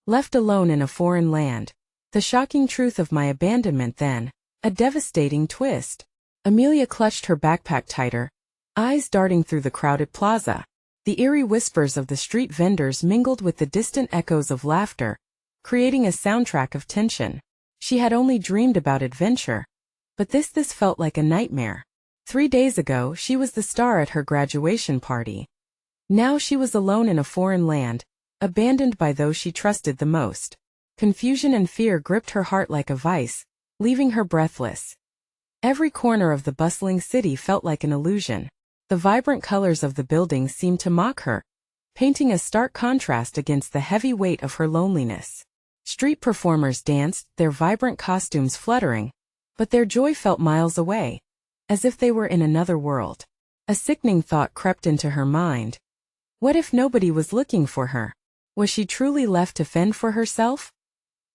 Left alone in a foreign land. The shocking truth of my abandonment then. A devastating twist. Amelia clutched her backpack tighter, eyes darting through the crowded plaza. The eerie whispers of the street vendors mingled with the distant echoes of laughter, creating a soundtrack of tension. She had only dreamed about adventure. But this felt like a nightmare. 3 days ago, she was the star at her graduation party. Now she was alone in a foreign land, abandoned by those she trusted the most. Confusion and fear gripped her heart like a vice, leaving her breathless. Every corner of the bustling city felt like an illusion. The vibrant colors of the buildings seemed to mock her, painting a stark contrast against the heavy weight of her loneliness. Street performers danced, their vibrant costumes fluttering, but their joy felt miles away, as if they were in another world. A sickening thought crept into her mind. What if nobody was looking for her? Was she truly left to fend for herself?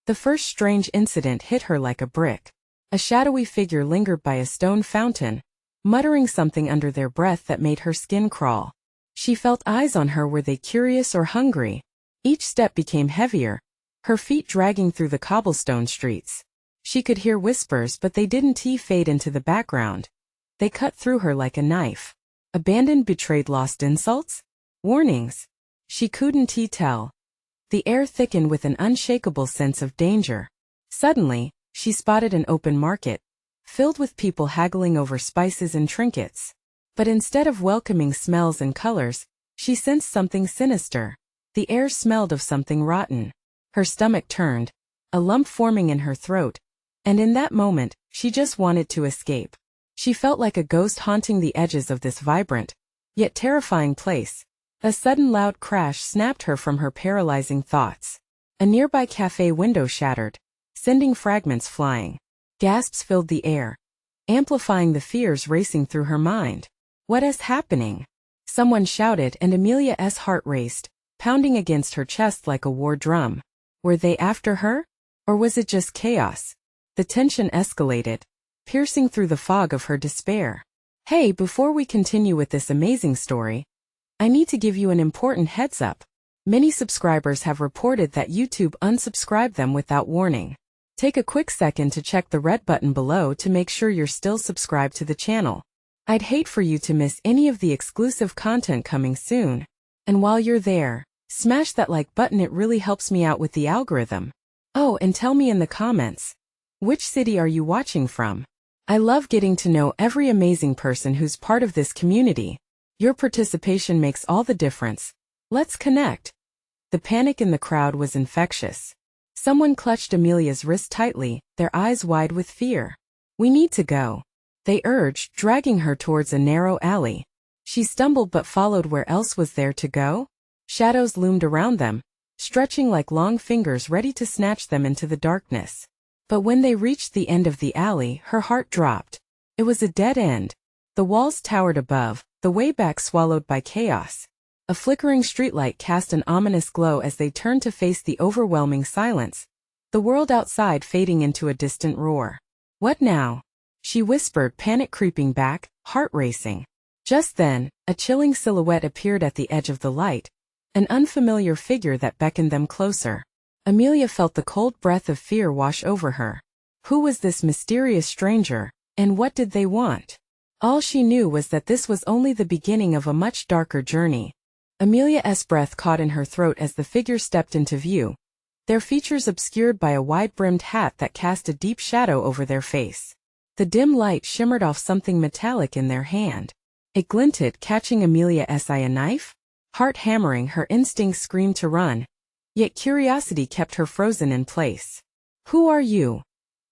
The first strange incident hit her like a brick. A shadowy figure lingered by a stone fountain, muttering something under their breath that made her skin crawl. She felt eyes on her. Were they curious or hungry? Each step became heavier, her feet dragging through the cobblestone streets. She could hear whispers, but they didn't fade into the background. They cut through her like a knife. Abandoned, betrayed, lost, insults? Warnings? She couldn't tell. The air thickened with an unshakable sense of danger. Suddenly, she spotted an open market, filled with people haggling over spices and trinkets. But instead of welcoming smells and colors, she sensed something sinister. The air smelled of something rotten. Her stomach turned, a lump forming in her throat, and in that moment, she just wanted to escape. She felt like a ghost haunting the edges of this vibrant, yet terrifying place. A sudden loud crash snapped her from her paralyzing thoughts. A nearby cafe window shattered, sending fragments flying. Gasps filled the air, amplifying the fears racing through her mind. What is happening? Someone shouted, and Amelia's heart raced, pounding against her chest like a war drum. Were they after her? Or was it just chaos? The tension escalated, piercing through the fog of her despair. Hey, before we continue with this amazing story, I need to give you an important heads up. Many subscribers have reported that YouTube unsubscribed them without warning. Take a quick second to check the red button below to make sure you're still subscribed to the channel. I'd hate for you to miss any of the exclusive content coming soon. And while you're there, smash that like button. It really helps me out with the algorithm. Oh, and tell me in the comments, which city are you watching from? I love getting to know every amazing person who's part of this community. Your participation makes all the difference. Let's connect. The panic in the crowd was infectious. Someone clutched Amelia's wrist tightly, their eyes wide with fear. We need to go, they urged, dragging her towards a narrow alley. She stumbled but followed. Where else was there to go? Shadows loomed around them, stretching like long fingers ready to snatch them into the darkness. But when they reached the end of the alley, her heart dropped. It was a dead end. The walls towered above, the way back swallowed by chaos. A flickering streetlight cast an ominous glow as they turned to face the overwhelming silence, the world outside fading into a distant roar. What now? She whispered, panic creeping back, heart racing. Just then, a chilling silhouette appeared at the edge of the light, an unfamiliar figure that beckoned them closer. Amelia felt the cold breath of fear wash over her. Who was this mysterious stranger, and what did they want? All she knew was that this was only the beginning of a much darker journey. Amelia's breath caught in her throat as the figure stepped into view, their features obscured by a wide-brimmed hat that cast a deep shadow over their face. The dim light shimmered off something metallic in their hand. It glinted, catching Amelia's eye. A knife? Heart hammering, her instincts screamed to run, yet curiosity kept her frozen in place. Who are you?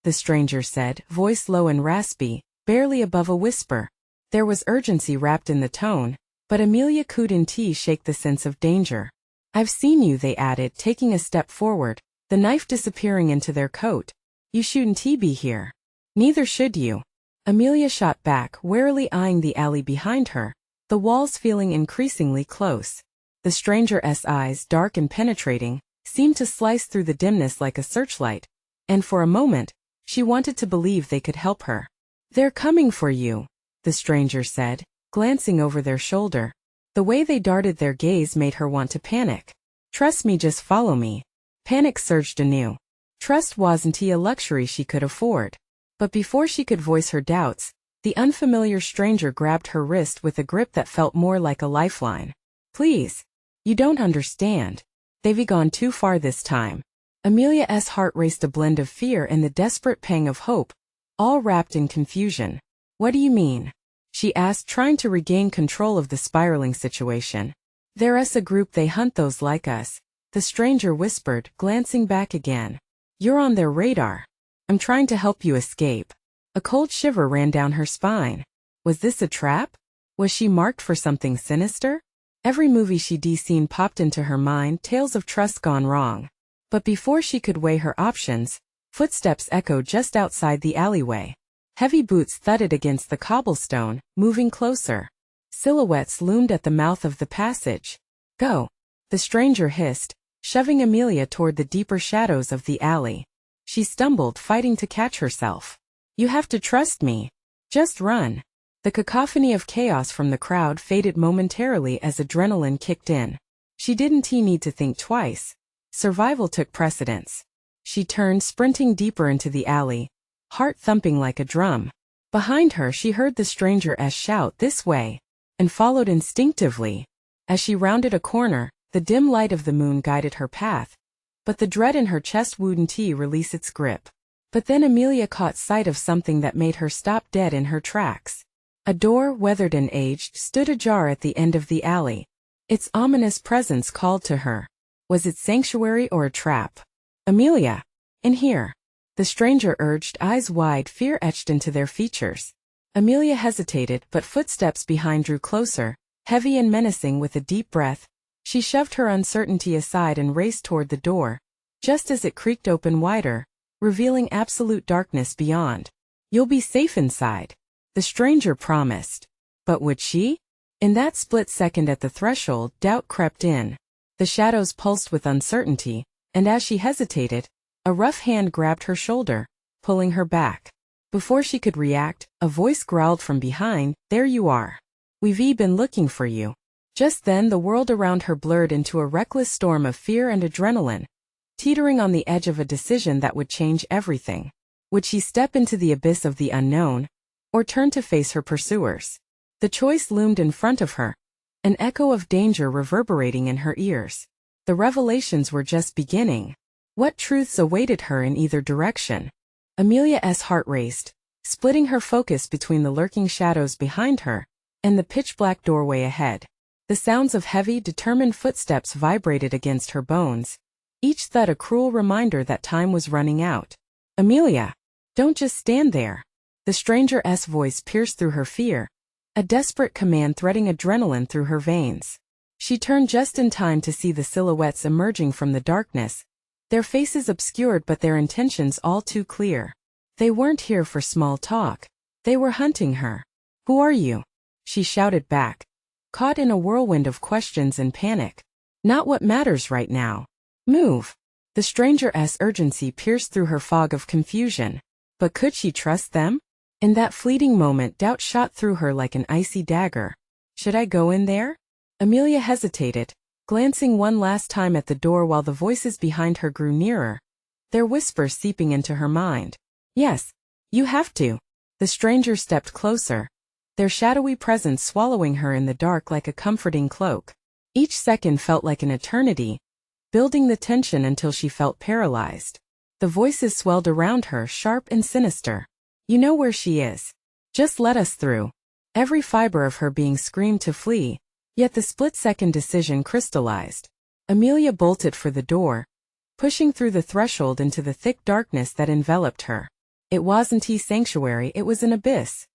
The stranger said, voice low and raspy, barely above a whisper. There was urgency wrapped in the tone, but Amelia couldn't shake the sense of danger. I've seen you, they added, taking a step forward, the knife disappearing into their coat. You shouldn't be here. Neither should you. Amelia shot back, warily eyeing the alley behind her, the walls feeling increasingly close. The stranger's eyes, dark and penetrating, seemed to slice through the dimness like a searchlight, and for a moment, she wanted to believe they could help her. They're coming for you, the stranger said, glancing over their shoulder. The way they darted their gaze made her want to panic. Trust me, just follow me. Panic surged anew. Trust wasn't a luxury she could afford. But before she could voice her doubts, the unfamiliar stranger grabbed her wrist with a grip that felt more like a lifeline. Please. You don't understand. They've gone too far this time. Amelia's heart raced, a blend of fear and the desperate pang of hope, all wrapped in confusion. What do you mean? She asked, trying to regain control of the spiraling situation. There's a group, they hunt those like us, the stranger whispered, glancing back again. You're on their radar. I'm trying to help you escape. A cold shiver ran down her spine. Was this a trap? Was she marked for something sinister? Every movie she'd seen popped into her mind, tales of trust gone wrong. But before she could weigh her options, footsteps echoed just outside the alleyway. Heavy boots thudded against the cobblestone, moving closer. Silhouettes loomed at the mouth of the passage. Go, the stranger hissed, shoving Amelia toward the deeper shadows of the alley. She stumbled, fighting to catch herself. You have to trust me. Just run. The cacophony of chaos from the crowd faded momentarily as adrenaline kicked in. She didn't need to think twice. Survival took precedence. She turned, sprinting deeper into the alley, heart thumping like a drum. Behind her she heard the stranger's shout, "This way," and followed instinctively. As she rounded a corner, the dim light of the moon guided her path, but the dread in her chest wouldn't release its grip. But then Amelia caught sight of something that made her stop dead in her tracks. A door, weathered and aged, stood ajar at the end of the alley. Its ominous presence called to her. Was it sanctuary or a trap? Amelia! In here! The stranger urged, eyes wide, fear etched into their features. Amelia hesitated, but footsteps behind drew closer, heavy and menacing. With a deep breath, she shoved her uncertainty aside and raced toward the door, just as it creaked open wider, revealing absolute darkness beyond. You'll be safe inside, the stranger promised. But would she? In that split second at the threshold, doubt crept in. The shadows pulsed with uncertainty, and as she hesitated, a rough hand grabbed her shoulder, pulling her back. Before she could react, a voice growled from behind, "There you are. We've been looking for you." Just then the world around her blurred into a reckless storm of fear and adrenaline, teetering on the edge of a decision that would change everything. Would she step into the abyss of the unknown, or turn to face her pursuers? The choice loomed in front of her, an echo of danger reverberating in her ears. The revelations were just beginning. What truths awaited her in either direction? Amelia's heart raced, splitting her focus between the lurking shadows behind her and the pitch-black doorway ahead. The sounds of heavy, determined footsteps vibrated against her bones, each thud a cruel reminder that time was running out. Amelia! Don't just stand there. The stranger's voice pierced through her fear, a desperate command threading adrenaline through her veins. She turned just in time to see the silhouettes emerging from the darkness, their faces obscured but their intentions all too clear. They weren't here for small talk. They were hunting her. Who are you? She shouted back, caught in a whirlwind of questions and panic. Not what matters right now. Move. The stranger's urgency pierced through her fog of confusion. But could she trust them? In that fleeting moment, doubt shot through her like an icy dagger. Should I go in there? Amelia hesitated, glancing one last time at the door while the voices behind her grew nearer, their whispers seeping into her mind. Yes, you have to. The stranger stepped closer, their shadowy presence swallowing her in the dark like a comforting cloak. Each second felt like an eternity, building the tension until she felt paralyzed. The voices swelled around her, sharp and sinister. You know where she is. Just let us through. Every fiber of her being screamed to flee, yet the split-second decision crystallized. Amelia bolted for the door, pushing through the threshold into the thick darkness that enveloped her. It wasn't a sanctuary, it was an abyss.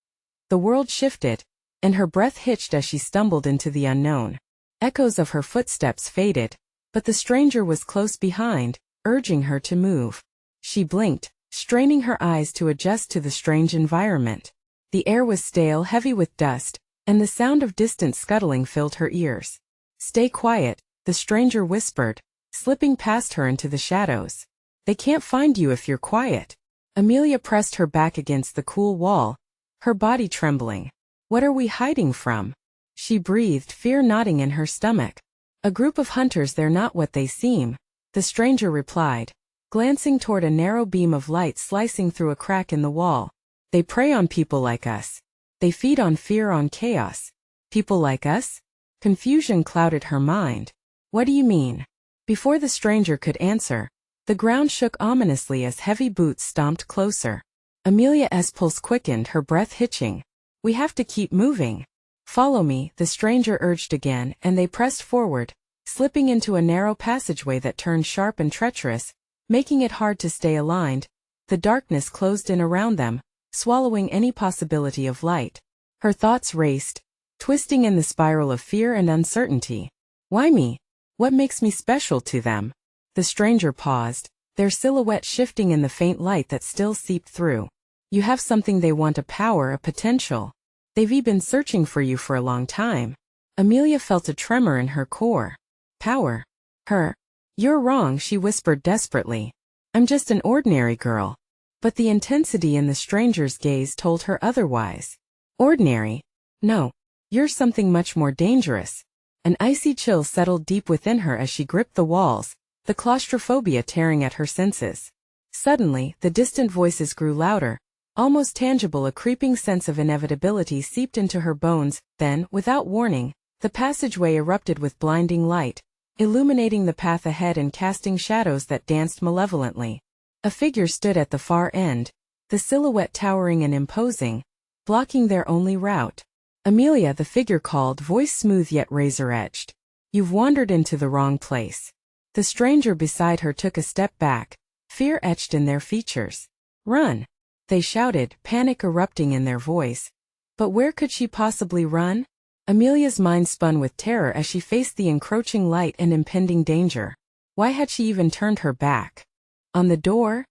The world shifted, and her breath hitched as she stumbled into the unknown. Echoes of her footsteps faded, but the stranger was close behind, urging her to move. She blinked, straining her eyes to adjust to the strange environment. The air was stale, heavy with dust, and the sound of distant scuttling filled her ears. Stay quiet, the stranger whispered, slipping past her into the shadows. They can't find you if you're quiet. Amelia pressed her back against the cool wall, her body trembling. What are we hiding from? She breathed, fear knotting in her stomach. A group of hunters, they're not what they seem. the stranger replied, glancing toward a narrow beam of light slicing through a crack in the wall. They prey on people like us. They feed on fear, on chaos. People like us? Confusion clouded her mind. What do you mean? Before the stranger could answer, the ground shook ominously as heavy boots stomped closer. Amelia's pulse quickened, her breath hitching. We have to keep moving. Follow me, the stranger urged again, and they pressed forward, slipping into a narrow passageway that turned sharp and treacherous, making it hard to stay aligned. The darkness closed in around them, swallowing any possibility of light. Her thoughts raced, twisting in the spiral of fear and uncertainty. Why me? What makes me special to them? The stranger paused, their silhouette shifting in the faint light that still seeped through. You have something they want, a power, a potential. They've been searching for you for a long time. Amelia felt a tremor in her core. Power. Her. You're wrong, she whispered desperately. I'm just an ordinary girl. But the intensity in the stranger's gaze told her otherwise. Ordinary? No. You're something much more dangerous. An icy chill settled deep within her as she gripped the walls, the claustrophobia tearing at her senses. Suddenly, the distant voices grew louder, almost tangible. A creeping sense of inevitability seeped into her bones. Then, without warning, the passageway erupted with blinding light, illuminating the path ahead and casting shadows that danced malevolently. A figure stood at the far end, the silhouette towering and imposing, blocking their only route. Amelia, the figure called, voice smooth yet razor-edged. You've wandered into the wrong place. The stranger beside her took a step back, fear etched in their features. Run! They shouted, panic erupting in their voice. But where could she possibly run? Amelia's mind spun with terror as she faced the encroaching light and impending danger. Why had she even turned her back on the door?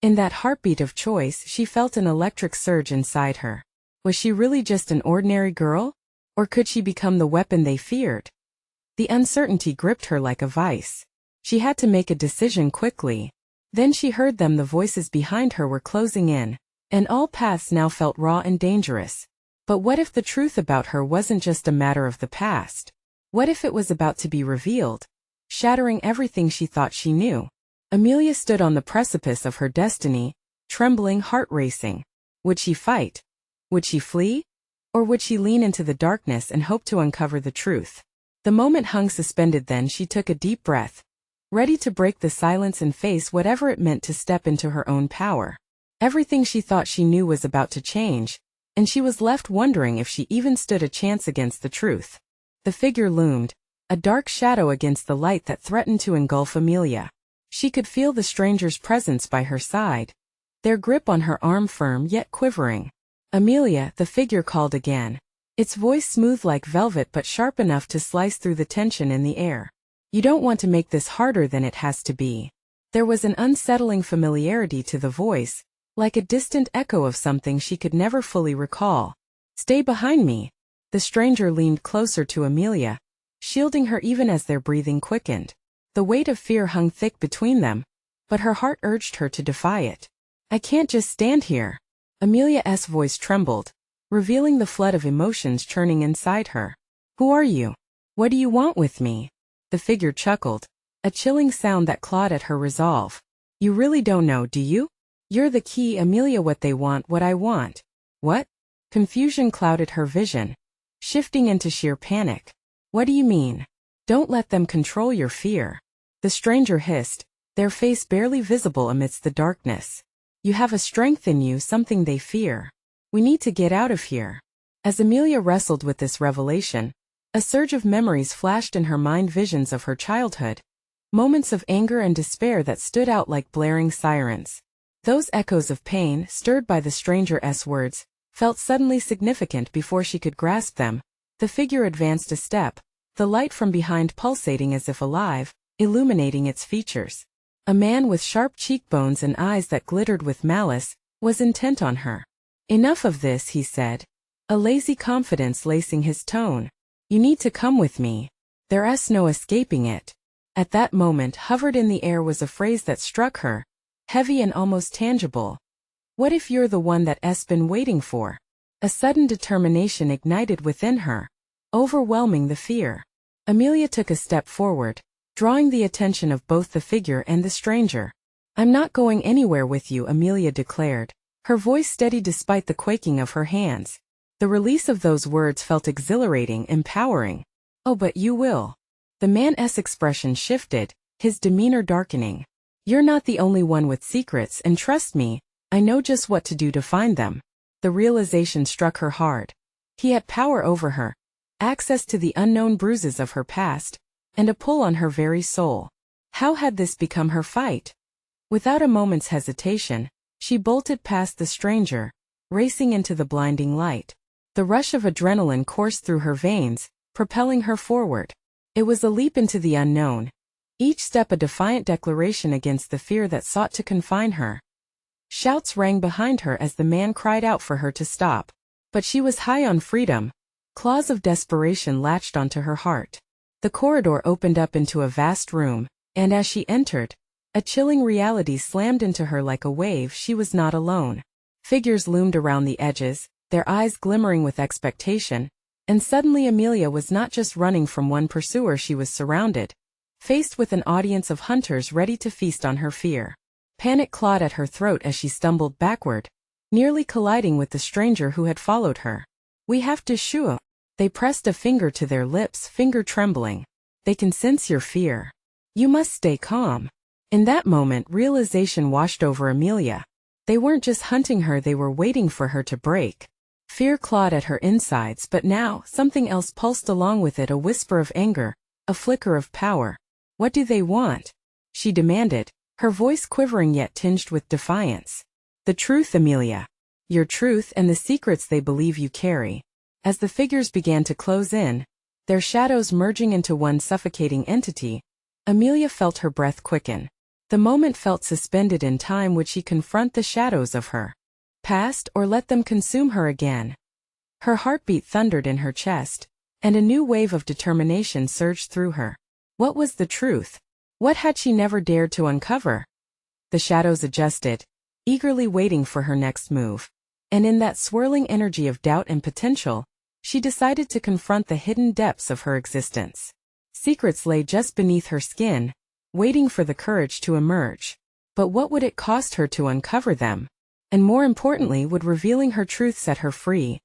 In that heartbeat of choice, she felt an electric surge inside her. Was she really just an ordinary girl? Or could she become the weapon they feared? The uncertainty gripped her like a vice. She had to make a decision quickly. Then she heard them, the voices behind her were closing in, and all paths now felt raw and dangerous. But what if the truth about her wasn't just a matter of the past? What if it was about to be revealed, shattering everything she thought she knew? Amelia stood on the precipice of her destiny, trembling, heart racing. Would she fight? Would she flee? Or would she lean into the darkness and hope to uncover the truth? The moment hung suspended. Then she took a deep breath, ready to break the silence and face whatever it meant to step into her own power. Everything she thought she knew was about to change, and she was left wondering if she even stood a chance against the truth. The figure loomed, a dark shadow against the light that threatened to engulf Amelia. She could feel the stranger's presence by her side, their grip on her arm firm yet quivering. Amelia, the figure called again, its voice smooth like velvet but sharp enough to slice through the tension in the air. You don't want to make this harder than it has to be. There was an unsettling familiarity to the voice, like a distant echo of something she could never fully recall. Stay behind me. The stranger leaned closer to Amelia, shielding her even as their breathing quickened. The weight of fear hung thick between them, but her heart urged her to defy it. I can't just stand here. Amelia's voice trembled, revealing the flood of emotions churning inside her. Who are you? What do you want with me? The figure chuckled, a chilling sound that clawed at her resolve. You really don't know, do you? You're the key, Amelia. What they want, what I want. What? Confusion clouded her vision, shifting into sheer panic. What do you mean? Don't let them control your fear. The stranger hissed, their face barely visible amidst the darkness. You have a strength in you, something they fear. We need to get out of here. As Amelia wrestled with this revelation, a surge of memories flashed in her mind, visions of her childhood, moments of anger and despair that stood out like blaring sirens. Those echoes of pain, stirred by the stranger's words, felt suddenly significant. Before she could grasp them, the figure advanced a step, the light from behind pulsating as if alive, illuminating its features. A man with sharp cheekbones and eyes that glittered with malice was intent on her. Enough of this, he said, a lazy confidence lacing his tone. You need to come with me. There's no escaping it. At that moment, hovered in the air was a phrase that struck her, heavy and almost tangible. What if you're the one that's been waiting for? A sudden determination ignited within her, overwhelming the fear. Amelia took a step forward, drawing the attention of both the figure and the stranger. "I'm not going anywhere with you," Amelia declared, her voice steady despite the quaking of her hands. The release of those words felt exhilarating, empowering. "Oh, but you will." The man's expression shifted, his demeanor darkening. "You're not the only one with secrets, and trust me, I know just what to do to find them." The realization struck her hard. He had power over her, access to the unknown bruises of her past, and a pull on her very soul. How had this become her fight? Without a moment's hesitation, she bolted past the stranger, racing into the blinding light. The rush of adrenaline coursed through her veins, propelling her forward. It was a leap into the unknown, each step a defiant declaration against the fear that sought to confine her. Shouts rang behind her as the man cried out for her to stop. But she was high on freedom. Claws of desperation latched onto her heart. The corridor opened up into a vast room, and as she entered, a chilling reality slammed into her like a wave. She was not alone. Figures loomed around the edges, their eyes glimmering with expectation, and suddenly Amelia was not just running from one pursuer, she was surrounded, faced with an audience of hunters ready to feast on her fear. Panic clawed at her throat as she stumbled backward, nearly colliding with the stranger who had followed her. "We have to shoot." They pressed a finger to their lips, finger trembling. "They can sense your fear. You must stay calm." In that moment, realization washed over Amelia. They weren't just hunting her, they were waiting for her to break. Fear clawed at her insides, but now, something else pulsed along with it, a whisper of anger, a flicker of power. "What do they want?" she demanded, her voice quivering yet tinged with defiance. "The truth, Amelia. Your truth and the secrets they believe you carry." As the figures began to close in, their shadows merging into one suffocating entity, Amelia felt her breath quicken. The moment felt suspended in time. Would she confront the shadows of her past or let them consume her again? Her heartbeat thundered in her chest, and a new wave of determination surged through her. What was the truth? What had she never dared to uncover? The shadows adjusted, eagerly waiting for her next move. And in that swirling energy of doubt and potential, she decided to confront the hidden depths of her existence. Secrets lay just beneath her skin, waiting for the courage to emerge. But what would it cost her to uncover them? And more importantly, would revealing her truth set her free,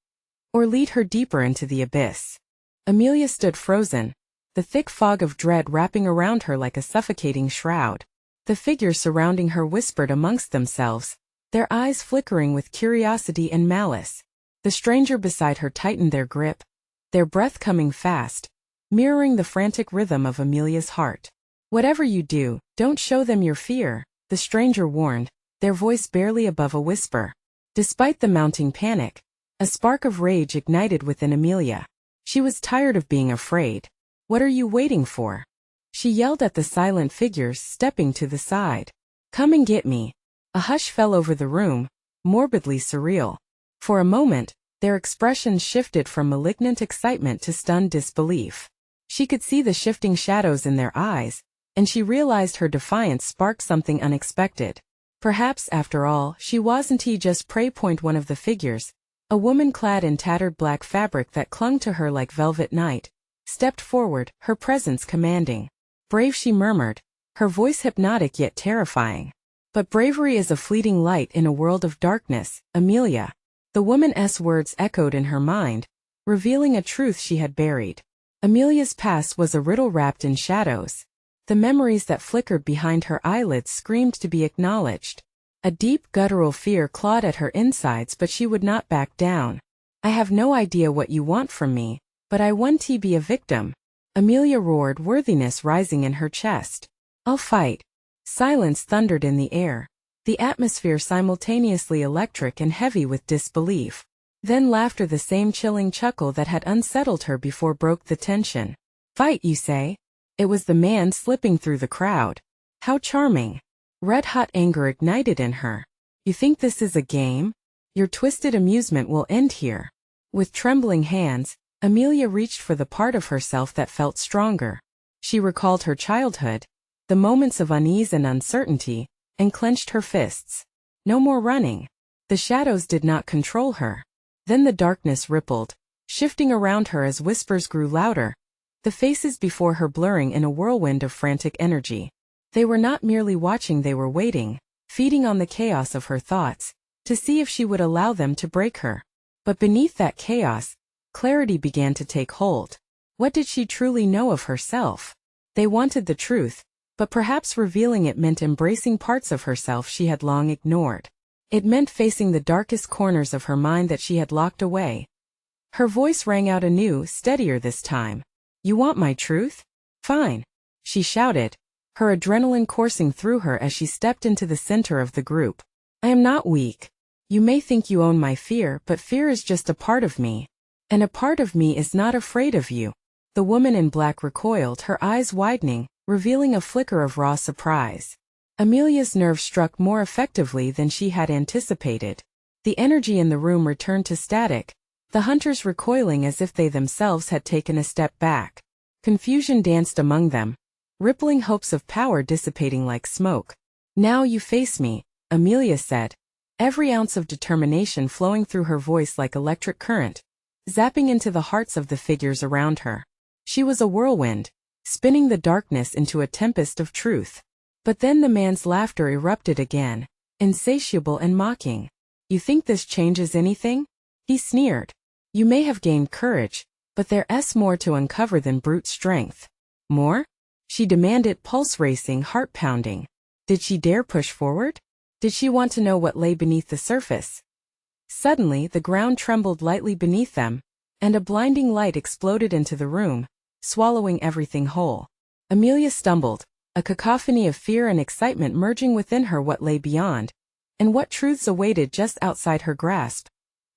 or lead her deeper into the abyss? Amelia stood frozen, the thick fog of dread wrapping around her like a suffocating shroud. The figures surrounding her whispered amongst themselves, their eyes flickering with curiosity and malice. The stranger beside her tightened their grip, their breath coming fast, mirroring the frantic rhythm of Amelia's heart. "Whatever you do, don't show them your fear," the stranger warned, their voice barely above a whisper. Despite the mounting panic, a spark of rage ignited within Amelia. She was tired of being afraid. "What are you waiting for?" she yelled at the silent figures, stepping to the side. "Come and get me." A hush fell over the room, morbidly surreal. For a moment, their expressions shifted from malignant excitement to stunned disbelief. She could see the shifting shadows in their eyes, and she realized her defiance sparked something unexpected. Perhaps, after all, she wasn't just prey. One of the figures, a woman clad in tattered black fabric that clung to her like velvet night, stepped forward, her presence commanding. "Brave," she murmured, her voice hypnotic yet terrifying. "But bravery is a fleeting light in a world of darkness, Amelia." The woman's words echoed in her mind, revealing a truth she had buried. Amelia's past was a riddle wrapped in shadows. The memories that flickered behind her eyelids screamed to be acknowledged. A deep, guttural fear clawed at her insides, but she would not back down. "I have no idea what you want from me, but I want to be a victim," Amelia roared, worthiness rising in her chest. "I'll fight." Silence thundered in the air, the atmosphere simultaneously electric and heavy with disbelief. Then laughter, the same chilling chuckle that had unsettled her before, broke the tension. "Fight, you say?" It was the man slipping through the crowd. How charming. Red-hot anger ignited in her. "You think this is a game? Your twisted amusement will end here." With trembling hands, Amelia reached for the part of herself that felt stronger. She recalled her childhood, the moments of unease and uncertainty, and clenched her fists. No more running. The shadows did not control her. Then the darkness rippled, shifting around her as whispers grew louder. the faces before her blurring in a whirlwind of frantic energy. They were not merely watching, they were waiting, feeding on the chaos of her thoughts, to see if she would allow them to break her. But beneath that chaos, clarity began to take hold. What did she truly know of herself? They wanted the truth, but perhaps revealing it meant embracing parts of herself she had long ignored. It meant facing the darkest corners of her mind that she had locked away. Her voice rang out anew, steadier this time. "You want my truth? Fine," she shouted, her adrenaline coursing through her as she stepped into the center of the group. "I am not weak. You may think you own my fear, but fear is just a part of me. And a part of me is not afraid of you." The woman in black recoiled, her eyes widening, revealing a flicker of raw surprise. Amelia's nerve struck more effectively than she had anticipated. The energy in the room returned to static, the hunters recoiling as if they themselves had taken a step back. Confusion danced among them, rippling hopes of power dissipating like smoke. "Now you face me," Amelia said, every ounce of determination flowing through her voice like electric current, zapping into the hearts of the figures around her. She was a whirlwind, spinning the darkness into a tempest of truth. But then the man's laughter erupted again, insatiable and mocking. "You think this changes anything?" he sneered. "You may have gained courage, but there's more to uncover than brute strength." "More?" she demanded, pulse racing, heart pounding. Did she dare push forward? Did she want to know what lay beneath the surface? Suddenly the ground trembled lightly beneath them, and a blinding light exploded into the room, swallowing everything whole. Amelia stumbled, a cacophony of fear and excitement merging within her what lay beyond, and what truths awaited just outside her grasp.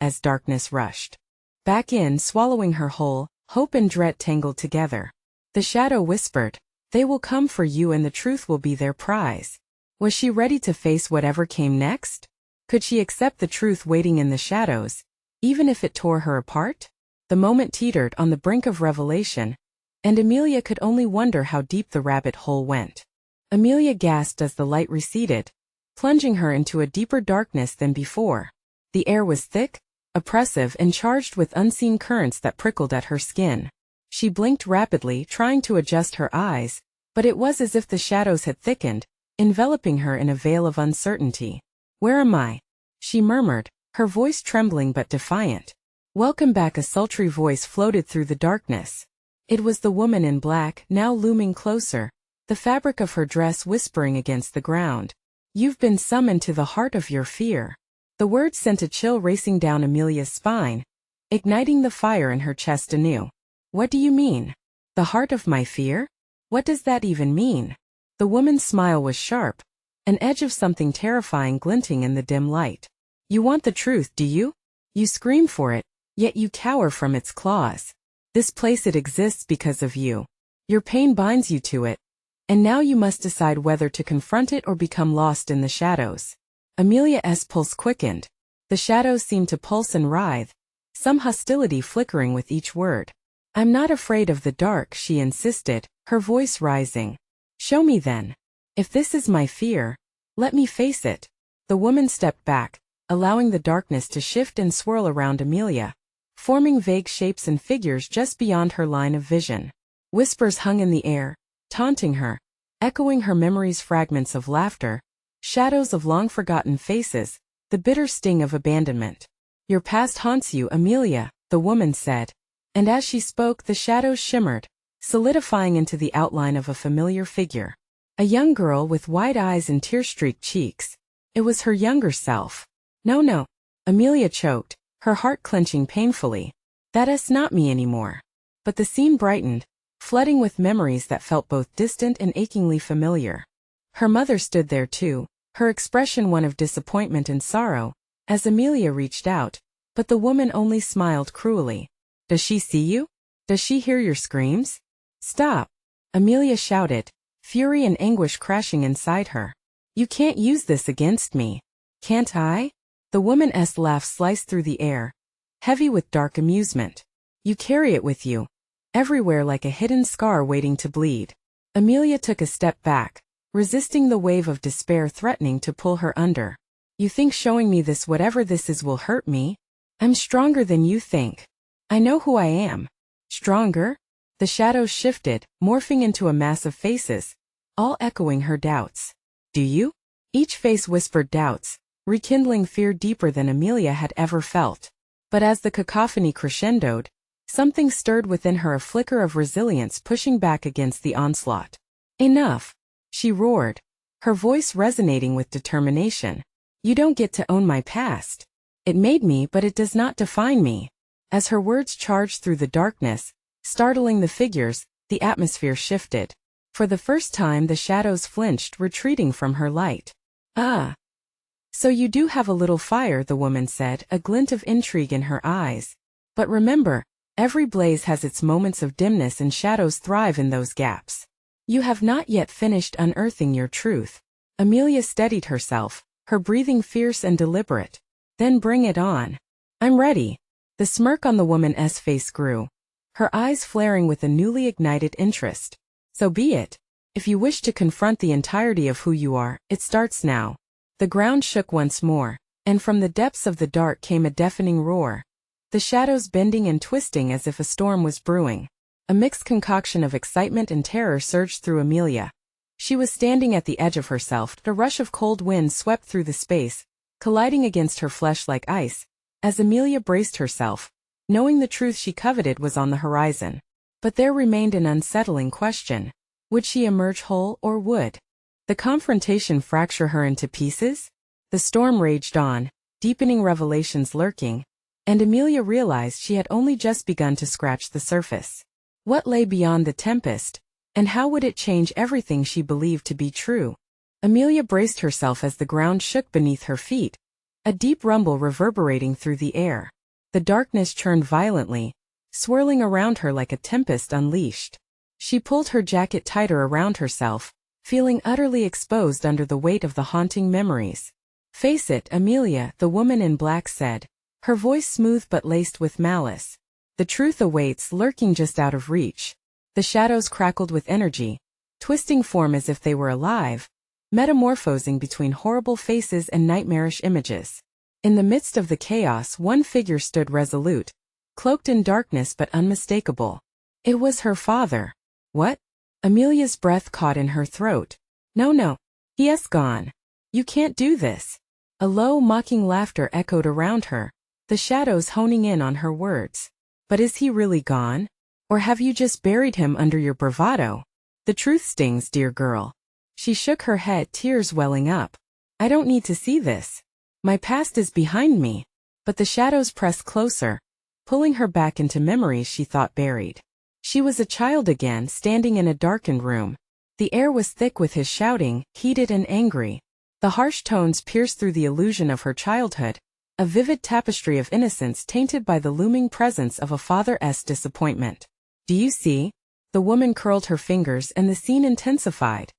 As darkness rushed back in, swallowing her whole, hope and dread tangled together. The shadow whispered, "They will come for you and the truth will be their prize." Was she ready to face whatever came next? Could she accept the truth waiting in the shadows, even if it tore her apart? The moment teetered on the brink of revelation, and Amelia could only wonder how deep the rabbit hole went. Amelia gasped as the light receded, plunging her into a deeper darkness than before. The air was thick, oppressive, and charged with unseen currents that prickled at her skin. She blinked rapidly, trying to adjust her eyes, but it was as if the shadows had thickened, enveloping her in a veil of uncertainty. "Where am I?" she murmured, her voice trembling but defiant. "Welcome back," a sultry voice floated through the darkness. It was the woman in black, now looming closer, the fabric of her dress whispering against the ground. "You've been summoned to the heart of your fear." The words sent a chill racing down Amelia's spine, igniting the fire in her chest anew. "What do you mean? The heart of my fear? What does that even mean?" The woman's smile was sharp, an edge of something terrifying glinting in the dim light. "You want the truth, do you? You scream for it, yet you cower from its claws. This place, it exists because of you. Your pain binds you to it, and now you must decide whether to confront it or become lost in the shadows." Amelia's pulse quickened. The shadows seemed to pulse and writhe, some hostility flickering with each word. "I'm not afraid of the dark," she insisted, her voice rising. "Show me then. If this is my fear, let me face it." The woman stepped back, allowing the darkness to shift and swirl around Amelia, forming vague shapes and figures just beyond her line of vision. Whispers hung in the air, taunting her, echoing her memories, fragments of laughter, shadows of long-forgotten faces, the bitter sting of abandonment. "Your past haunts you, Amelia," the woman said, and as she spoke the shadows shimmered, solidifying into the outline of a familiar figure. A young girl with wide eyes and tear-streaked cheeks. It was her younger self. No, Amelia choked, her heart clenching painfully. "That's not me anymore." But the scene brightened, flooding with memories that felt both distant and achingly familiar. Her mother stood there too, her expression one of disappointment and sorrow, as Amelia reached out, but the woman only smiled cruelly. "Does she see you? Does she hear your screams?" "Stop!" Amelia shouted, fury and anguish crashing inside her. "You can't use this against me." "Can't I?" The woman's laugh sliced through the air, heavy with dark amusement. "You carry it with you, everywhere like a hidden scar waiting to bleed." Amelia took a step back, resisting the wave of despair threatening to pull her under. "You think showing me this, whatever this is, will hurt me? I'm stronger than you think. I know who I am." "Stronger?" The shadows shifted, morphing into a mass of faces, all echoing her doubts. Do you? Each face whispered doubts, rekindling fear deeper than Amelia had ever felt. But as the cacophony crescendoed, something stirred within her, a flicker of resilience pushing back against the onslaught. Enough! She roared, her voice resonating with determination. You don't get to own my past. It made me, but it does not define me. As her words charged through the darkness, startling the figures, the atmosphere shifted. For the first time the shadows flinched, retreating from her light. Ah! So you do have a little fire, the woman said, a glint of intrigue in her eyes. But remember, every blaze has its moments of dimness and shadows thrive in those gaps. You have not yet finished unearthing your truth. Amelia steadied herself, her breathing fierce and deliberate. Then bring it on. I'm ready. The smirk on the woman's face grew, her eyes flaring with a newly ignited interest. So be it. If you wish to confront the entirety of who you are, it starts now. The ground shook once more, and from the depths of the dark came a deafening roar. The shadows bending and twisting as if a storm was brewing. A mixed concoction of excitement and terror surged through Amelia. She was standing at the edge of herself. A rush of cold wind swept through the space, colliding against her flesh like ice, as Amelia braced herself, knowing the truth she coveted was on the horizon. But there remained an unsettling question. Would she emerge whole, or would the confrontation fracture her into pieces? The storm raged on, deepening revelations lurking, and Amelia realized she had only just begun to scratch the surface. What lay beyond the tempest, and how would it change everything she believed to be true? Amelia braced herself as the ground shook beneath her feet, a deep rumble reverberating through the air. The darkness churned violently, swirling around her like a tempest unleashed. She pulled her jacket tighter around herself, feeling utterly exposed under the weight of the haunting memories. Face it, Amelia, the woman in black said, her voice smooth but laced with malice. The truth awaits, lurking just out of reach. The shadows crackled with energy, twisting form as if they were alive, metamorphosing between horrible faces and nightmarish images. In the midst of the chaos, one figure stood resolute, cloaked in darkness but unmistakable. It was her father. What? Amelia's breath caught in her throat. No, he has gone. You can't do this. A low, mocking laughter echoed around her, the shadows honing in on her words. But is he really gone? Or have you just buried him under your bravado? The truth stings, dear girl. She shook her head, tears welling up. I don't need to see this. My past is behind me. But the shadows pressed closer, pulling her back into memories she thought buried. She was a child again, standing in a darkened room. The air was thick with his shouting, heated and angry. The harsh tones pierced through the illusion of her childhood, a vivid tapestry of innocence tainted by the looming presence of a father's disappointment. Do you see? The woman curled her fingers and the scene intensified,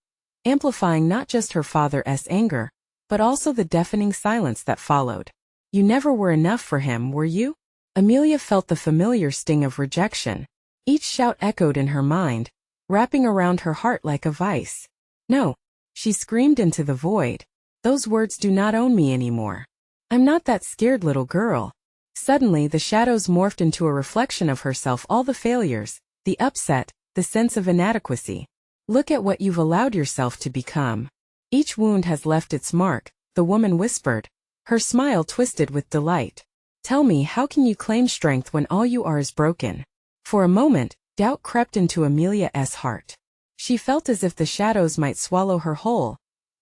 amplifying not just her father's anger, but also the deafening silence that followed. You never were enough for him, were you? Amelia felt the familiar sting of rejection. Each shout echoed in her mind, wrapping around her heart like a vice. No, she screamed into the void. Those words do not own me anymore. I'm not that scared little girl. Suddenly the shadows morphed into a reflection of herself, all the failures, the upset, the sense of inadequacy. Look at what you've allowed yourself to become. Each wound has left its mark, the woman whispered, her smile twisted with delight. Tell me, how can you claim strength when all you are is broken? For a moment, doubt crept into Amelia's heart. She felt as if the shadows might swallow her whole,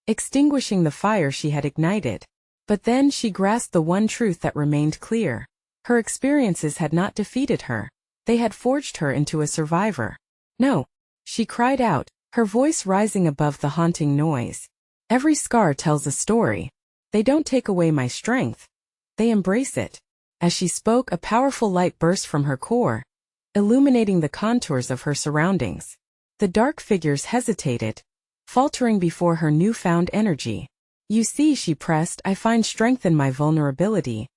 extinguishing the fire she had ignited. But then she grasped the one truth that remained clear. Her experiences had not defeated her. They had forged her into a survivor. No, she cried out, her voice rising above the haunting noise. Every scar tells a story. They don't take away my strength. They embrace it. As she spoke, a powerful light burst from her core, illuminating the contours of her surroundings. The dark figures hesitated, faltering before her newfound energy. You see, she pressed, I find strength in my vulnerability.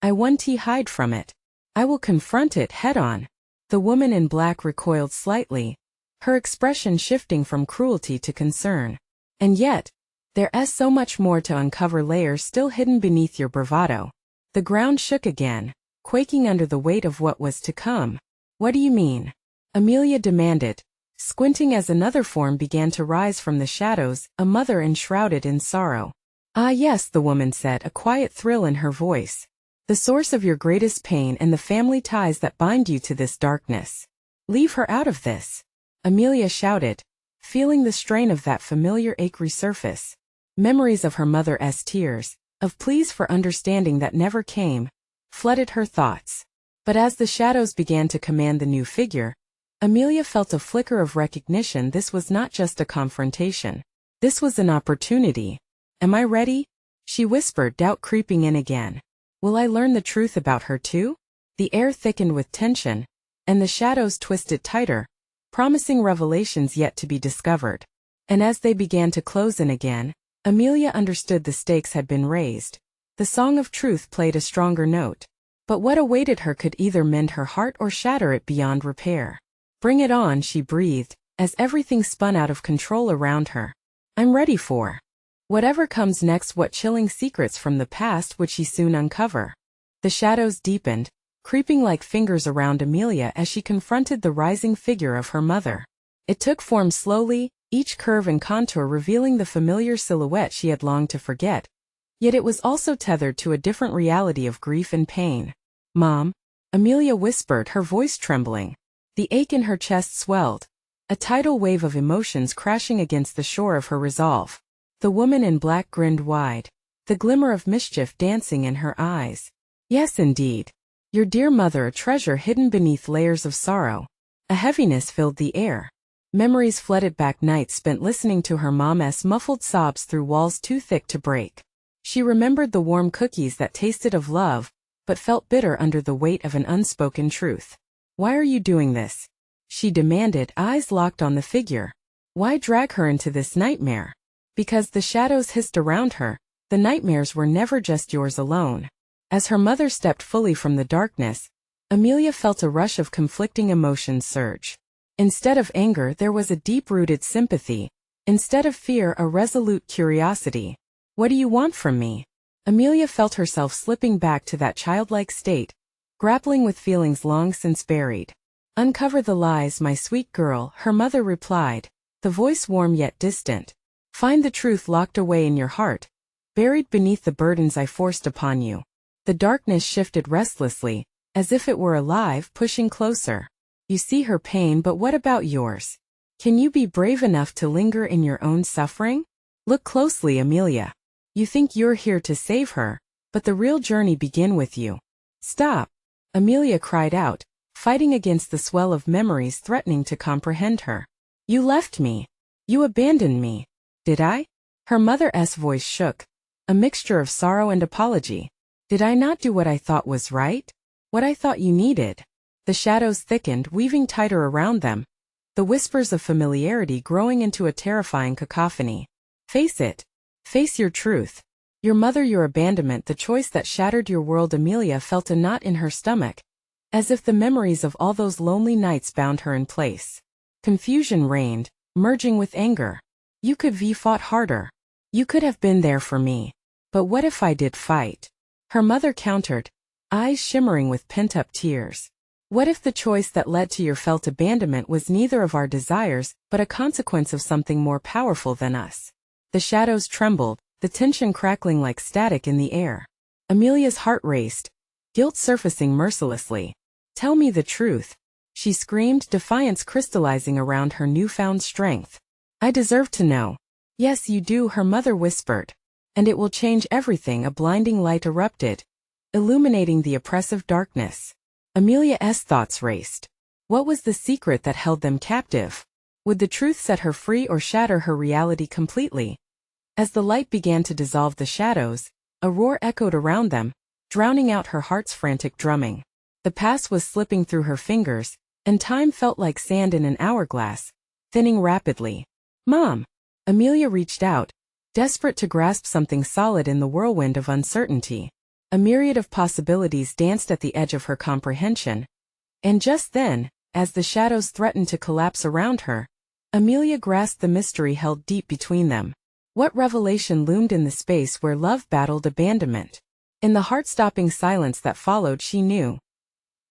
I won't hide from it. I will confront it head-on. The woman in black recoiled slightly, her expression shifting from cruelty to concern. And yet, there is so much more to uncover, layers still hidden beneath your bravado. The ground shook again, quaking under the weight of what was to come. What do you mean? Amelia demanded, squinting as another form began to rise from the shadows, a mother enshrouded in sorrow. Ah yes, the woman said, a quiet thrill in her voice. The source of your greatest pain and the family ties that bind you to this darkness. Leave her out of this. Amelia shouted, feeling the strain of that familiar ache resurface. Memories of her mother's tears, of pleas for understanding that never came, flooded her thoughts. But as the shadows began to command the new figure, Amelia felt a flicker of recognition. This was not just a confrontation. This was an opportunity. Am I ready? She whispered, doubt creeping in again. Will I learn the truth about her too? The air thickened with tension, and the shadows twisted tighter, promising revelations yet to be discovered. And as they began to close in again, Amelia understood the stakes had been raised. The song of truth played a stronger note. But what awaited her could either mend her heart or shatter it beyond repair. Bring it on, she breathed, as everything spun out of control around her. I'm ready for whatever comes next. What chilling secrets from the past would she soon uncover? The shadows deepened, creeping like fingers around Amelia as she confronted the rising figure of her mother. It took form slowly, each curve and contour revealing the familiar silhouette she had longed to forget. Yet it was also tethered to a different reality of grief and pain. Mom, Amelia whispered, her voice trembling. The ache in her chest swelled, a tidal wave of emotions crashing against the shore of her resolve. The woman in black grinned wide, the glimmer of mischief dancing in her eyes. Yes, indeed. Your dear mother, a treasure hidden beneath layers of sorrow. A heaviness filled the air. Memories flooded back, nights spent listening to her mom's muffled sobs through walls too thick to break. She remembered the warm cookies that tasted of love, but felt bitter under the weight of an unspoken truth. Why are you doing this? She demanded, eyes locked on the figure. Why drag her into this nightmare? Because the shadows hissed around her, the nightmares were never just yours alone. As her mother stepped fully from the darkness, Amelia felt a rush of conflicting emotions surge. Instead of anger, there was a deep-rooted sympathy. Instead of fear, a resolute curiosity. What do you want from me? Amelia felt herself slipping back to that childlike state, grappling with feelings long since buried. Uncover the lies, my sweet girl, her mother replied, the voice warm yet distant. Find the truth locked away in your heart, buried beneath the burdens I forced upon you. The darkness shifted restlessly, as if it were alive, pushing closer. You see her pain, but what about yours? Can you be brave enough to linger in your own suffering? Look closely, Amelia. You think you're here to save her, but the real journey begins with you. Stop! Amelia cried out, fighting against the swell of memories threatening to comprehend her. You left me. You abandoned me. Did I? Her mother's voice shook, a mixture of sorrow and apology. Did I not do what I thought was right? What I thought you needed? The shadows thickened, weaving tighter around them, the whispers of familiarity growing into a terrifying cacophony. Face it. Face your truth. Your mother, your abandonment, the choice that shattered your world. Amelia felt a knot in her stomach, as if the memories of all those lonely nights bound her in place. Confusion reigned, merging with anger. You could have fought harder. You could have been there for me. But what if I did fight? Her mother countered, eyes shimmering with pent-up tears. What if the choice that led to your felt abandonment was neither of our desires, but a consequence of something more powerful than us? The shadows trembled, the tension crackling like static in the air. Amelia's heart raced, guilt surfacing mercilessly. Tell me the truth, she screamed, defiance crystallizing around her newfound strength. I deserve to know. Yes, you do, her mother whispered. And it will change everything. A blinding light erupted, illuminating the oppressive darkness. Amelia's thoughts raced. What was the secret that held them captive? Would the truth set her free or shatter her reality completely? As the light began to dissolve the shadows, a roar echoed around them, drowning out her heart's frantic drumming. The past was slipping through her fingers, and time felt like sand in an hourglass, thinning rapidly. Mom! Amelia reached out, desperate to grasp something solid in the whirlwind of uncertainty. A myriad of possibilities danced at the edge of her comprehension. And just then, as the shadows threatened to collapse around her, Amelia grasped the mystery held deep between them. What revelation loomed in the space where love battled abandonment? In the heart-stopping silence that followed, she knew.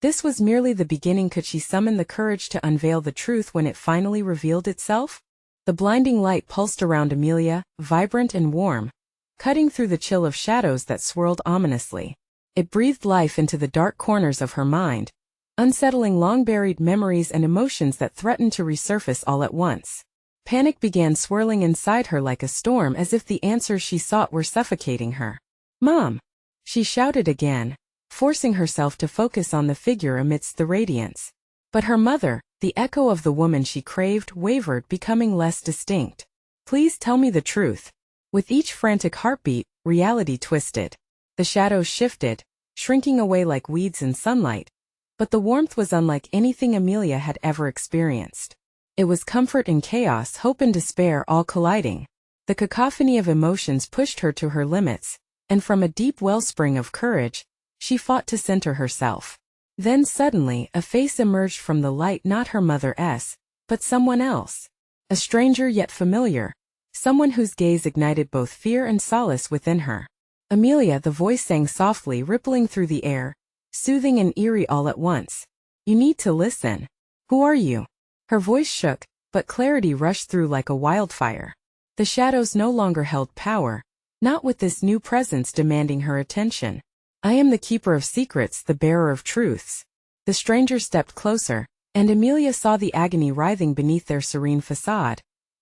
This was merely the beginning. Could she summon the courage to unveil the truth when it finally revealed itself? The blinding light pulsed around Amelia, vibrant and warm, cutting through the chill of shadows that swirled ominously. It breathed life into the dark corners of her mind, unsettling long-buried memories and emotions that threatened to resurface all at once. Panic began swirling inside her like a storm, as if the answers she sought were suffocating her. "Mom!" she shouted again, forcing herself to focus on the figure amidst the radiance. But her mother, the echo of the woman she craved, wavered, becoming less distinct. "Please tell me the truth." With each frantic heartbeat, reality twisted. The shadows shifted, shrinking away like weeds in sunlight. But the warmth was unlike anything Amelia had ever experienced. It was comfort in chaos, hope and despair all colliding. The cacophony of emotions pushed her to her limits, and from a deep wellspring of courage, she fought to center herself. Then suddenly, a face emerged from the light, not her mother's, but someone else. A stranger yet familiar, someone whose gaze ignited both fear and solace within her. "Amelia," the voice sang softly, rippling through the air, soothing and eerie all at once. "You need to listen. Who are you?" Her voice shook, but clarity rushed through like a wildfire. The shadows no longer held power, not with this new presence demanding her attention. "I am the keeper of secrets, the bearer of truths." The stranger stepped closer, and Amelia saw the agony writhing beneath their serene facade,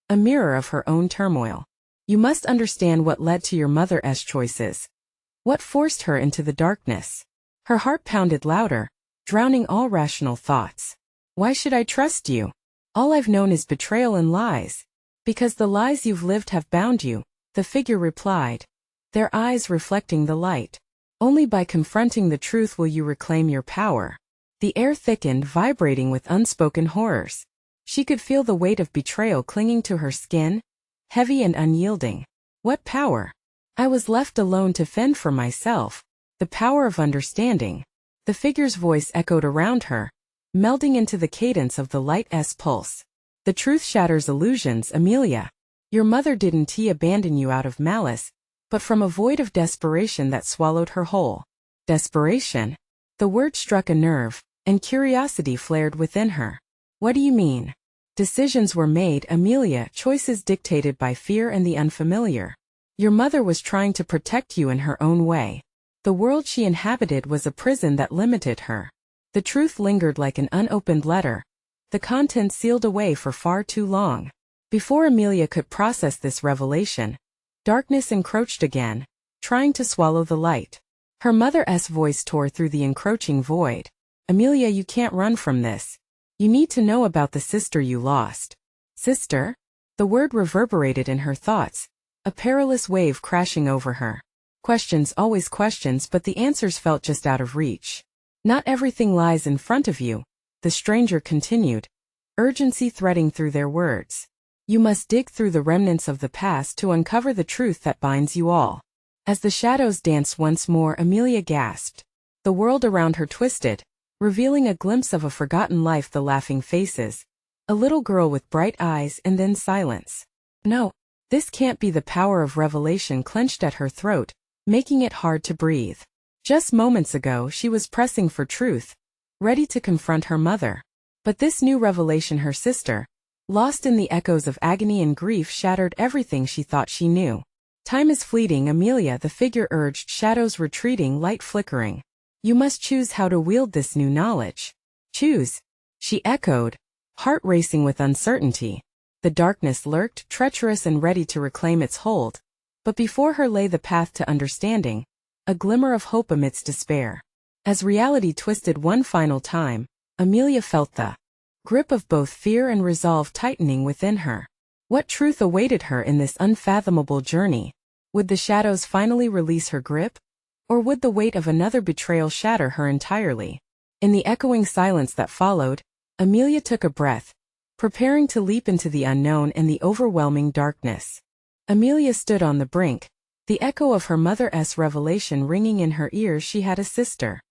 a mirror of her own turmoil. "You must understand what led to your mother's choices. What forced her into the darkness." Her heart pounded louder, drowning all rational thoughts. "Why should I trust you? All I've known is betrayal and lies." "Because the lies you've lived have bound you," the figure replied, their eyes reflecting the light. "Only by confronting the truth will you reclaim your power." The air thickened, vibrating with unspoken horrors. She could feel the weight of betrayal clinging to her skin, heavy and unyielding. "What power?" "I was left alone to fend for myself." "The power of understanding." The figure's voice echoed around her, melding into the cadence of the light's pulse. "The truth shatters illusions, Amelia. Your mother didn't abandon you out of malice, but from a void of desperation that swallowed her whole." Desperation? The word struck a nerve, and curiosity flared within her. "What do you mean?" "Decisions were made, Amelia, choices dictated by fear and the unfamiliar. Your mother was trying to protect you in her own way. The world she inhabited was a prison that limited her." The truth lingered like an unopened letter, the contents sealed away for far too long. Before Amelia could process this revelation, darkness encroached again, trying to swallow the light. Her mother's voice tore through the encroaching void. "Amelia, you can't run from this. You need to know about the sister you lost." "Sister?" The word reverberated in her thoughts, a perilous wave crashing over her. Questions, always questions, but the answers felt just out of reach. "Not everything lies in front of you," the stranger continued, urgency threading through their words. "You must dig through the remnants of the past to uncover the truth that binds you all." As the shadows danced once more, Amelia gasped. The world around her twisted, revealing a glimpse of a forgotten life, the laughing faces, a little girl with bright eyes, and then silence. No, this can't be. The power of revelation clenched at her throat, making it hard to breathe. Just moments ago she was pressing for truth, ready to confront her mother. But this new revelation, her sister, lost in the echoes of agony and grief, shattered everything she thought she knew. "Time is fleeting, Amelia," the figure urged, shadows retreating, light flickering. "You must choose how to wield this new knowledge." "Choose?" she echoed, heart racing with uncertainty. The darkness lurked, treacherous and ready to reclaim its hold. But before her lay the path to understanding, a glimmer of hope amidst despair. As reality twisted one final time, Amelia felt the grip of both fear and resolve tightening within her. What truth awaited her in this unfathomable journey? Would the shadows finally release her grip? Or would the weight of another betrayal shatter her entirely? In the echoing silence that followed, Amelia took a breath, preparing to leap into the unknown and the overwhelming darkness. Amelia stood on the brink, the echo of her mother's revelation ringing in her ears. She had a sister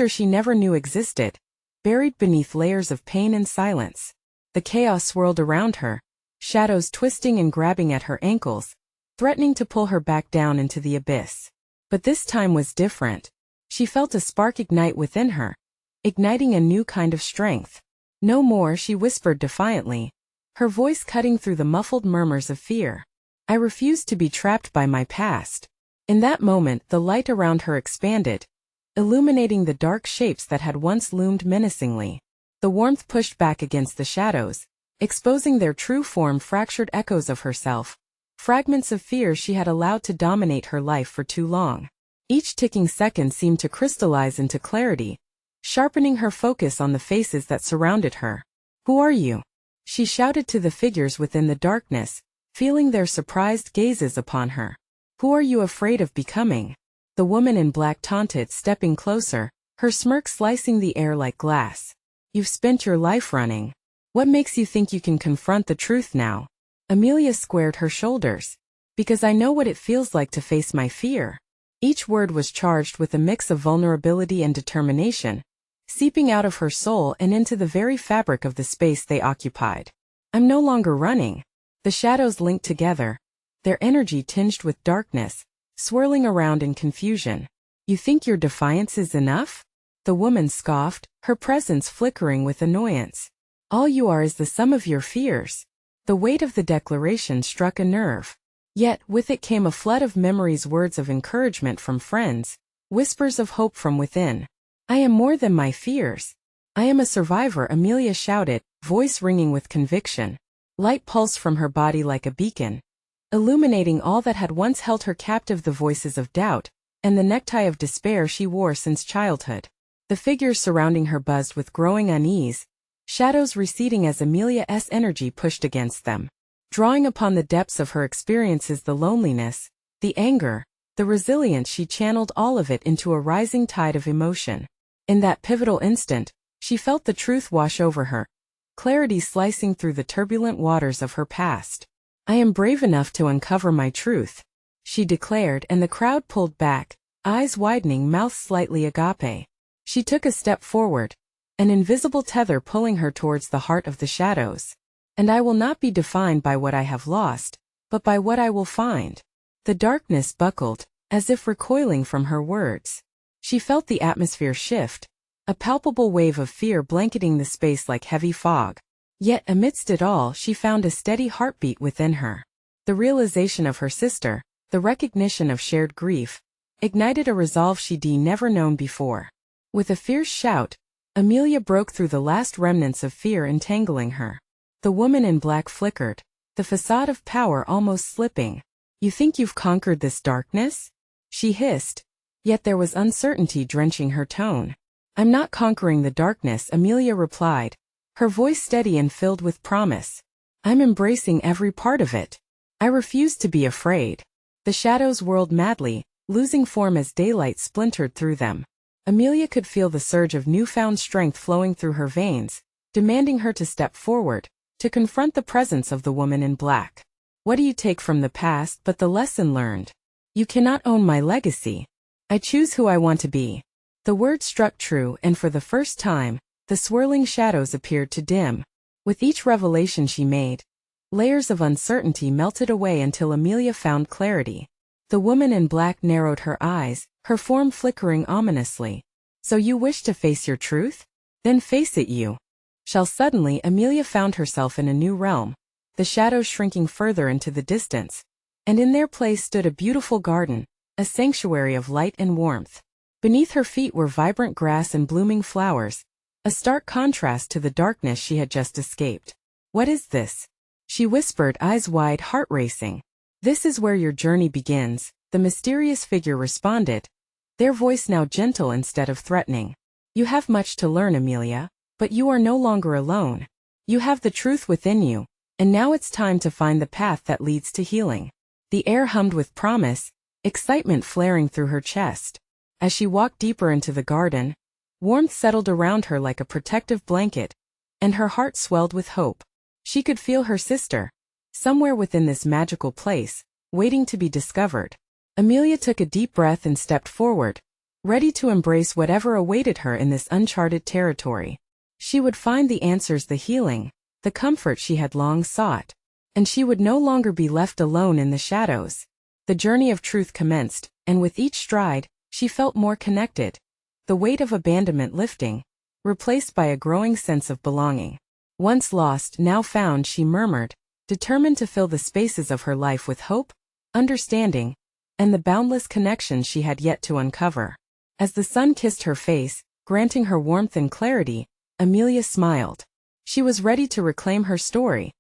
she never knew existed, buried beneath layers of pain and silence. The chaos swirled around her, shadows twisting and grabbing at her ankles, threatening to pull her back down into the abyss. But this time was different. She felt a spark ignite within her, igniting a new kind of strength. "No more," she whispered defiantly, her voice cutting through the muffled murmurs of fear. "I refuse to be trapped by my past." In that moment, the light around her expanded, illuminating the dark shapes that had once loomed menacingly. The warmth pushed back against the shadows, exposing their true form, fractured echoes of herself, fragments of fear she had allowed to dominate her life for too long. Each ticking second seemed to crystallize into clarity, sharpening her focus on the faces that surrounded her. "Who are you?" she shouted to the figures within the darkness, feeling their surprised gazes upon her. "Who are you afraid of becoming?" The woman in black taunted, stepping closer, her smirk slicing the air like glass. "You've spent your life running. What makes you think you can confront the truth now?" Amelia squared her shoulders. "Because I know what it feels like to face my fear." Each word was charged with a mix of vulnerability and determination, seeping out of her soul and into the very fabric of the space they occupied. "I'm no longer running." The shadows linked together, their energy tinged with darkness, swirling around in confusion. "You think your defiance is enough?" The woman scoffed, her presence flickering with annoyance. "All you are is the sum of your fears." The weight of the declaration struck a nerve. Yet, with it came a flood of memories, words of encouragement from friends, whispers of hope from within. "I am more than my fears. I am a survivor," Amelia shouted, voice ringing with conviction. Light pulsed from her body like a beacon, illuminating all that had once held her captive, the voices of doubt, and the necktie of despair she wore since childhood. The figures surrounding her buzzed with growing unease, shadows receding as Amelia's energy pushed against them, drawing upon the depths of her experiences, the loneliness, the anger, the resilience. She channeled all of it into a rising tide of emotion. In that pivotal instant, she felt the truth wash over her, clarity slicing through the turbulent waters of her past. "I am brave enough to uncover my truth," she declared, and the crowd pulled back, eyes widening, mouth slightly agape. She took a step forward, an invisible tether pulling her towards the heart of the shadows. "And I will not be defined by what I have lost, but by what I will find." The darkness buckled, as if recoiling from her words. She felt the atmosphere shift, a palpable wave of fear blanketing the space like heavy fog. Yet amidst it all, she found a steady heartbeat within her. The realization of her sister, the recognition of shared grief, ignited a resolve she'd never known before. With a fierce shout, Amelia broke through the last remnants of fear entangling her. The woman in black flickered, the facade of power almost slipping. "You think you've conquered this darkness?" she hissed, yet there was uncertainty drenching her tone. "I'm not conquering the darkness," Amelia replied, her voice steady and filled with promise. "I'm embracing every part of it. I refuse to be afraid." The shadows whirled madly, losing form as daylight splintered through them. Amelia could feel the surge of newfound strength flowing through her veins, demanding her to step forward, to confront the presence of the woman in black. "What do you take from the past but the lesson learned? You cannot own my legacy. I choose who I want to be." The words struck true, and for the first time, the swirling shadows appeared to dim. With each revelation she made, layers of uncertainty melted away until Amelia found clarity. The woman in black narrowed her eyes, her form flickering ominously. "So you wish to face your truth? Then face it, you shall." Suddenly, Amelia found herself in a new realm, the shadows shrinking further into the distance, and in their place stood a beautiful garden, a sanctuary of light and warmth. Beneath her feet were vibrant grass and blooming flowers, a stark contrast to the darkness she had just escaped. "What is this?" she whispered, eyes wide, heart racing. "This is where your journey begins," the mysterious figure responded, their voice now gentle instead of threatening. "You have much to learn, Amelia, but you are no longer alone. You have the truth within you, and now it's time to find the path that leads to healing." The air hummed with promise, excitement flaring through her chest. As she walked deeper into the garden, warmth settled around her like a protective blanket, and her heart swelled with hope. She could feel her sister, somewhere within this magical place, waiting to be discovered. Amelia took a deep breath and stepped forward, ready to embrace whatever awaited her in this uncharted territory. She would find the answers, the healing, the comfort she had long sought, and she would no longer be left alone in the shadows. The journey of truth commenced, and with each stride, she felt more connected, the weight of abandonment lifting, replaced by a growing sense of belonging. Once lost, now found, she murmured, determined to fill the spaces of her life with hope, understanding, and the boundless connection she had yet to uncover. As the sun kissed her face, granting her warmth and clarity, Amelia smiled. She was ready to reclaim her story,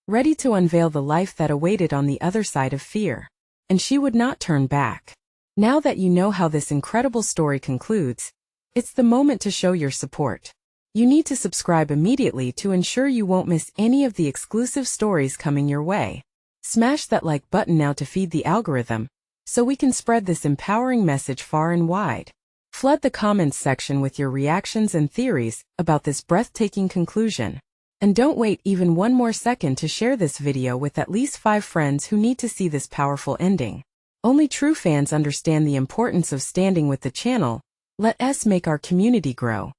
ready to unveil the life that awaited on the other side of fear. And she would not turn back. Now that you know how this incredible story concludes, it's the moment to show your support. You need to subscribe immediately to ensure you won't miss any of the exclusive stories coming your way. Smash that like button now to feed the algorithm, so we can spread this empowering message far and wide. Flood the comments section with your reactions and theories about this breathtaking conclusion. And don't wait even one more second to share this video with at least 5 friends who need to see this powerful ending. Only true fans understand the importance of standing with the channel. Let us make our community grow.